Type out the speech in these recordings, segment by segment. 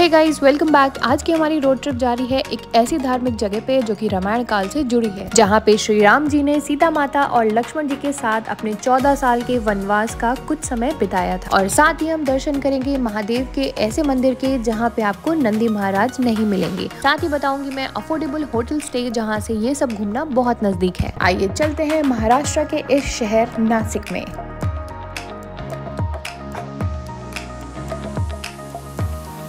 Hey guys, welcome back. आज की हमारी रोड ट्रिप जा रही है एक ऐसी धार्मिक जगह पे जो कि रामायण काल से जुड़ी है, जहाँ पे श्री राम जी ने सीता माता और लक्ष्मण जी के साथ अपने 14 साल के वनवास का कुछ समय बिताया था। और साथ ही हम दर्शन करेंगे महादेव के ऐसे मंदिर के जहाँ पे आपको नंदी महाराज नहीं मिलेंगे। साथ ही बताऊंगी मैं अफोर्डेबल होटल स्टे जहाँ से ये सब घूमना बहुत नजदीक है। आइए चलते हैं महाराष्ट्र के इस शहर नासिक में।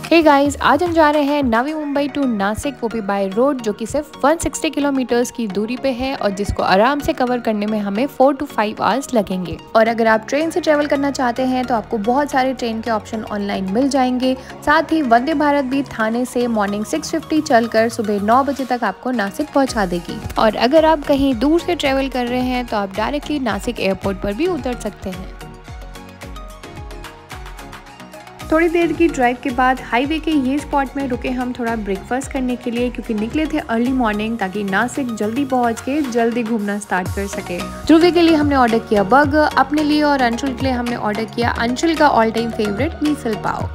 हे गाइस, आज हम जा रहे हैं नवी मुंबई टू नासिक, वो भी बाय रोड, जो कि सिर्फ 160 किलोमीटर्स की दूरी पे है और जिसको आराम से कवर करने में हमें 4 to 5 आवर्स लगेंगे। और अगर आप ट्रेन से ट्रेवल करना चाहते हैं तो आपको बहुत सारे ट्रेन के ऑप्शन ऑनलाइन मिल जाएंगे। साथ ही वंदे भारत भी थाने से मॉर्निंग 6:50 चलकर सुबह 9 बजे तक आपको नासिक पहुँचा देगी। और अगर आप कहीं दूर से ट्रेवल कर रहे हैं तो आप डायरेक्टली नासिक एयरपोर्ट पर भी उतर सकते हैं। थोड़ी देर की ड्राइव के बाद हाईवे के ये स्पॉट में रुके हम थोड़ा ब्रेकफास्ट करने के लिए, क्योंकि निकले थे अर्ली मॉर्निंग ताकि नासिक जल्दी पहुंच के जल्दी घूमना स्टार्ट कर सके। ध्रुवी के लिए हमने ऑर्डर किया बर्गर, अपने लिए और अंशुल के लिए हमने ऑर्डर किया अंशुल का all time favourite misal pav.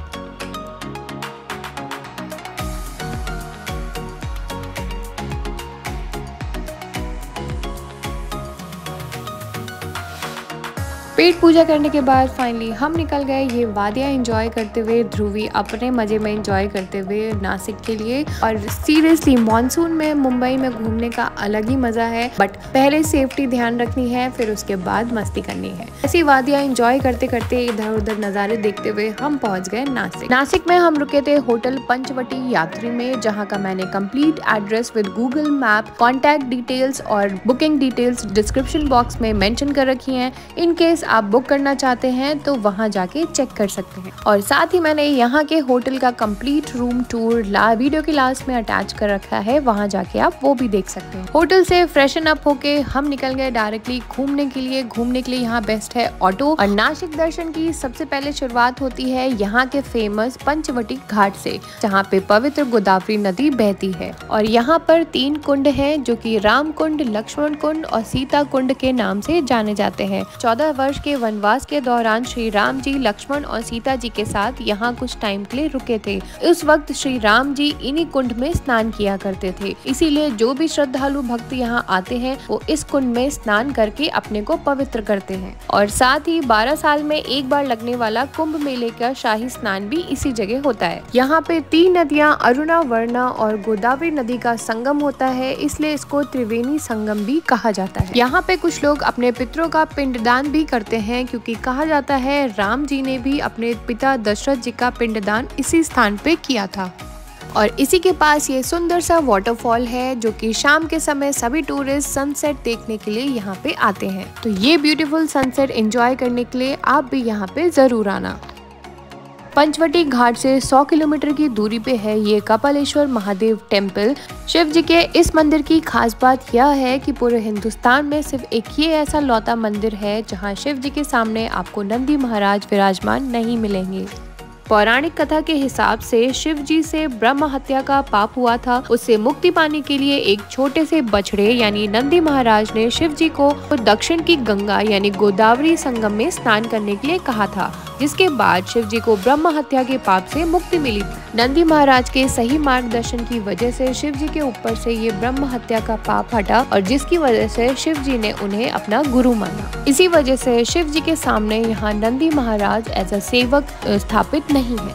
पेट पूजा करने के बाद फाइनली हम निकल गए ये वादियाँ एंजॉय करते हुए, ध्रुवी अपने मजे में एंजॉय करते हुए नासिक के लिए। और सीरियसली मॉनसून में मुंबई में घूमने का अलग ही मजा है, बट पहले सेफ्टी ध्यान रखनी है, फिर उसके बाद मस्ती करनी है। ऐसी वादियाँ एंजॉय करते करते इधर उधर नज़ारे देखते हुए हम पहुंच गए नासिक। नासिक में हम रुके थे होटल पंचवटी यात्री में, जहाँ का मैंने complete address with Google map, contact details और बुकिंग डिटेल्स डिस्क्रिप्शन बॉक्स में मेंशन कर रखी हैं। इन केस आप बुक करना चाहते हैं तो वहां जाके चेक कर सकते हैं। और साथ ही मैंने यहाँ के होटल का कंप्लीट रूम टूर वीडियो के लास्ट में अटैच कर रखा है, वहां जाके आप वो भी देख सकते हैं। होटल से फ्रेशन अप होके हम निकल गए डायरेक्टली घूमने के लिए। घूमने के लिए यहाँ बेस्ट है ऑटो। और नासिक दर्शन की सबसे पहले शुरुआत होती है यहाँ के फेमस पंचवटी घाट से, जहाँ पे पवित्र गोदावरी नदी बहती है। और यहाँ पर 3 कुंड हैं, जो कि राम कुंड, लक्ष्मण कुंड और सीता कुंड के नाम से जाने जाते हैं। 14 वर्ष के वनवास के दौरान श्री राम जी लक्ष्मण और सीता जी के साथ यहाँ कुछ टाइम के लिए रुके थे। उस वक्त श्री राम जी इन्हीं कुंड में स्नान किया करते थे, इसीलिए जो भी श्रद्धालु भक्त यहाँ आते हैं वो इस कुंड में स्नान करके अपने को पवित्र करते हैं। और साथ ही 12 साल में एक बार लगने वाला कुंभ मेले का शाही स्नान भी इसी जगह होता है। यहाँ पे 3 नदियाँ अरुणा, वर्णा और गोदावरी नदी का संगम होता है, इसलिए इसको त्रिवेणी संगम भी कहा जाता है। यहाँ पे कुछ लोग अपने पितरों का पिंडदान भी करते हैं, क्योंकि कहा जाता है राम जी ने भी अपने पिता दशरथ जी का पिंडदान इसी स्थान पे किया था। और इसी के पास ये सुंदर सा वाटरफॉल है, जो कि शाम के समय सभी टूरिस्ट सनसेट देखने के लिए यहाँ पे आते हैं। तो ये ब्यूटीफुल सनसेट एंजॉय करने के लिए आप भी यहाँ पे जरूर आना। पंचवटी घाट से 100 किलोमीटर की दूरी पे है ये कपालेश्वर महादेव टेम्पल। शिव जी के इस मंदिर की खास बात यह है कि पूरे हिंदुस्तान में सिर्फ एक ये ऐसा लौता मंदिर है जहां शिव जी के सामने आपको नंदी महाराज विराजमान नहीं मिलेंगे। पौराणिक कथा के हिसाब से शिव जी से ब्रह्म हत्या का पाप हुआ था। उससे मुक्ति पाने के लिए एक छोटे से बछड़े यानी नंदी महाराज ने शिव जी को दक्षिण की गंगा यानी गोदावरी संगम में स्नान करने के लिए कहा था, जिसके बाद शिव जी को ब्रह्म हत्या के पाप से मुक्ति मिली। नंदी महाराज के सही मार्गदर्शन की वजह से शिव जी के ऊपर से ये ब्रह्म हत्या का पाप हटा, और जिसकी वजह से शिव जी ने उन्हें अपना गुरु माना। इसी वजह से शिव जी के सामने यहाँ नंदी महाराज एज अ सेवक स्थापित नहीं है।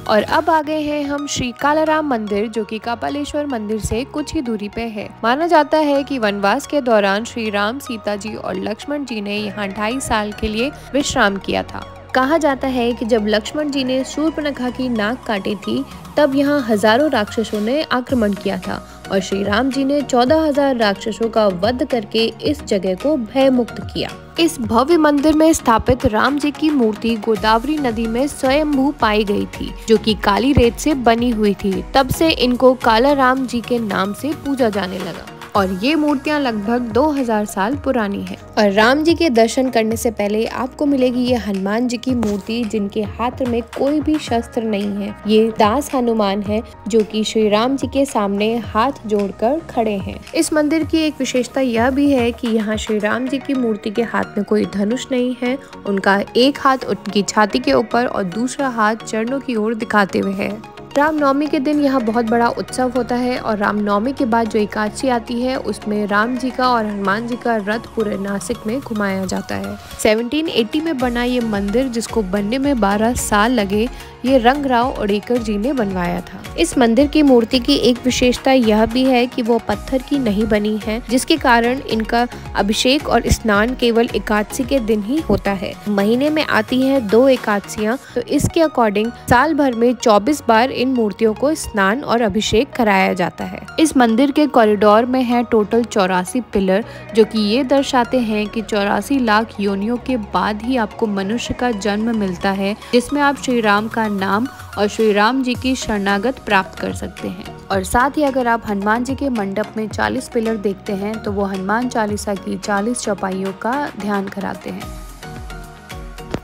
और अब आ गए हैं हम श्री कालाराम मंदिर, जो कि कपालेश्वर मंदिर से कुछ ही दूरी पे है। माना जाता है कि वनवास के दौरान श्री राम, सीता जी और लक्ष्मण जी ने यहाँ 2.5 साल के लिए विश्राम किया था। कहा जाता है कि जब लक्ष्मण जी ने शूर्पणखा की नाक काटी थी, तब यहाँ हजारों राक्षसों ने आक्रमण किया था और श्री राम जी ने 14,000 राक्षसों का वध करके इस जगह को भय मुक्त किया। इस भव्य मंदिर में स्थापित राम जी की मूर्ति गोदावरी नदी में स्वयंभू पाई गई थी, जो कि काली रेत से बनी हुई थी। तब से इनको काला राम जी के नाम से पूजा जाने लगा। और ये मूर्तियाँ लगभग 2000 साल पुरानी है। और राम जी के दर्शन करने से पहले आपको मिलेगी ये हनुमान जी की मूर्ति, जिनके हाथ में कोई भी शस्त्र नहीं है। ये दास हनुमान है जो कि श्री राम जी के सामने हाथ जोड़कर खड़े हैं। इस मंदिर की एक विशेषता यह भी है कि यहाँ श्री राम जी की मूर्ति के हाथ में कोई धनुष नहीं है। उनका एक हाथ उनकी छाती के ऊपर और दूसरा हाथ चरणों की ओर दिखाते हुए है। रामनवमी के दिन यहाँ बहुत बड़ा उत्सव होता है और रामनवमी के बाद जो एकादशी आती है उसमें राम जी का और हनुमान जी का रथ पूरे नासिक में घुमाया जाता है। 1780 में बना ये मंदिर, जिसको बनने में 12 साल लगे, ये रंगराव ओडेकर जी ने बनवाया था। इस मंदिर की मूर्ति की एक विशेषता यह भी है कि वो पत्थर की नहीं बनी है, जिसके कारण इनका अभिषेक और स्नान केवल एकादशी के दिन ही होता है। महीने में आती है 2 एकादशियाँ, तो इसके अकॉर्डिंग साल भर में 24 बार इन मूर्तियों को स्नान और अभिषेक कराया जाता है। इस मंदिर के कॉरिडोर में है टोटल 84 पिलर, जो कि ये दर्शाते हैं कि 84 लाख योनियों के बाद ही आपको मनुष्य का जन्म मिलता है, जिसमें आप श्री राम का नाम और श्री राम जी की शरणागत प्राप्त कर सकते हैं। और साथ ही अगर आप हनुमान जी के मंडप में 40 पिलर देखते हैं तो वो हनुमान चालीसा की 40 चौपाइयों का ध्यान कराते हैं।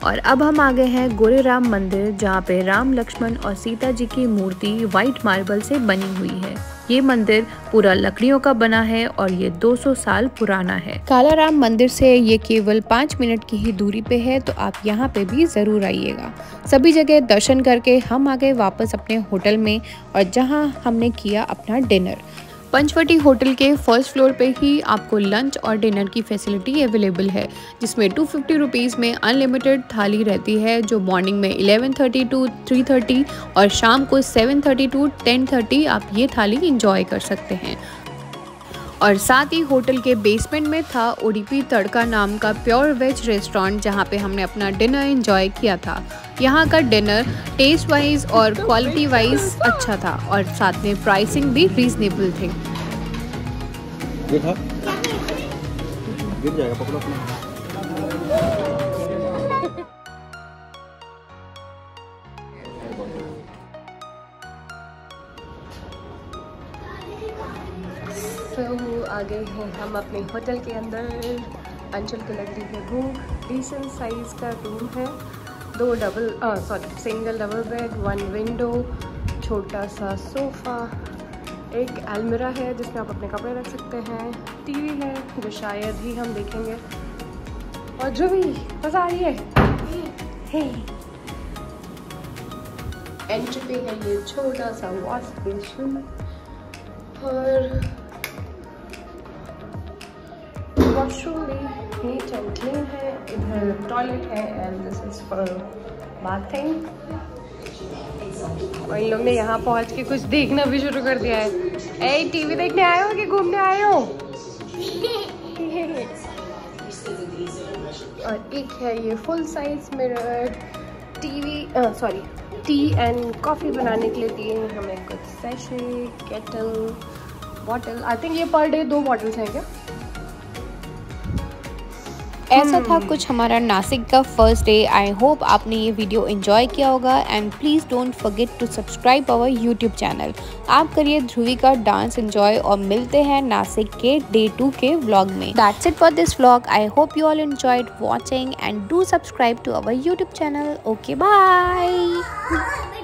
और अब हम आ गए हैं गोरेराम मंदिर, जहाँ पे राम, लक्ष्मण और सीता जी की मूर्ति व्हाइट मार्बल से बनी हुई है। ये मंदिर पूरा लकड़ियों का बना है और ये 200 साल पुराना है। कालाराम मंदिर से ये केवल 5 मिनट की ही दूरी पे है, तो आप यहाँ पे भी जरूर आइएगा। सभी जगह दर्शन करके हम आ गए वापस अपने होटल में, और जहाँ हमने किया अपना डिनर। पंचवटी होटल के फर्स्ट फ्लोर पे ही आपको लंच और डिनर की फैसिलिटी अवेलेबल है, जिसमें 250 रुपीज़ में अनलिमिटेड थाली रहती है, जो मॉर्निंग में 11:30 to 3:30 और शाम को 7:30 to 10:30 आप ये थाली इंजॉय कर सकते हैं। और साथ ही होटल के बेसमेंट में था उडुपी तड़का नाम का प्योर वेज रेस्टोरेंट, जहाँ पे हमने अपना डिनर एंजॉय किया था। यहाँ का डिनर टेस्ट वाइज और क्वालिटी वाइज अच्छा था, और साथ में प्राइसिंग भी रीजनेबल थे। देखा गिर जाएगा, पकड़ो अपना। आ गए हैं हम अपने होटल के अंदर। अंचल को लग रही है भूख। डिसेंट साइज का रूम है, 2 सिंगल डबल बेड, 1 विंडो, छोटा सा सोफ़ा, एक अलमीरा है जिसमें आप अपने कपड़े रख सकते हैं, टीवी है जो शायद ही हम देखेंगे, और जो भी मज़ा आ रही है। एंट्री पे है ये छोटा सा वॉश बेसिन, और वॉशरूम भी नीट एंड क्लीन है। इधर टॉयलेट है and this is for bathing. और इन लोग ने यहाँ पहुँच के कुछ देखना भी शुरू कर दिया है। ए, टीवी देखने आए हो कि घूमने आए हो? और एक है ये full size mirror, T and coffee बनाने के लिए दिए हमें कुछ sachet, kettle, bottle. I think ये पर डे 2 बॉटल्स हैं क्या? ऐसा था कुछ हमारा नासिक का फर्स्ट डे। आई होप आपने ये वीडियो एंजॉय किया होगा, and please don't forget to subscribe our YouTube channel. आप करिए ध्रुवी का डांस एंजॉय, और मिलते हैं नासिक के डे 2 के व्लॉग में। That's it for this vlog. I hope you all enjoyed watching, and do subscribe to our YouTube channel. Okay, bye.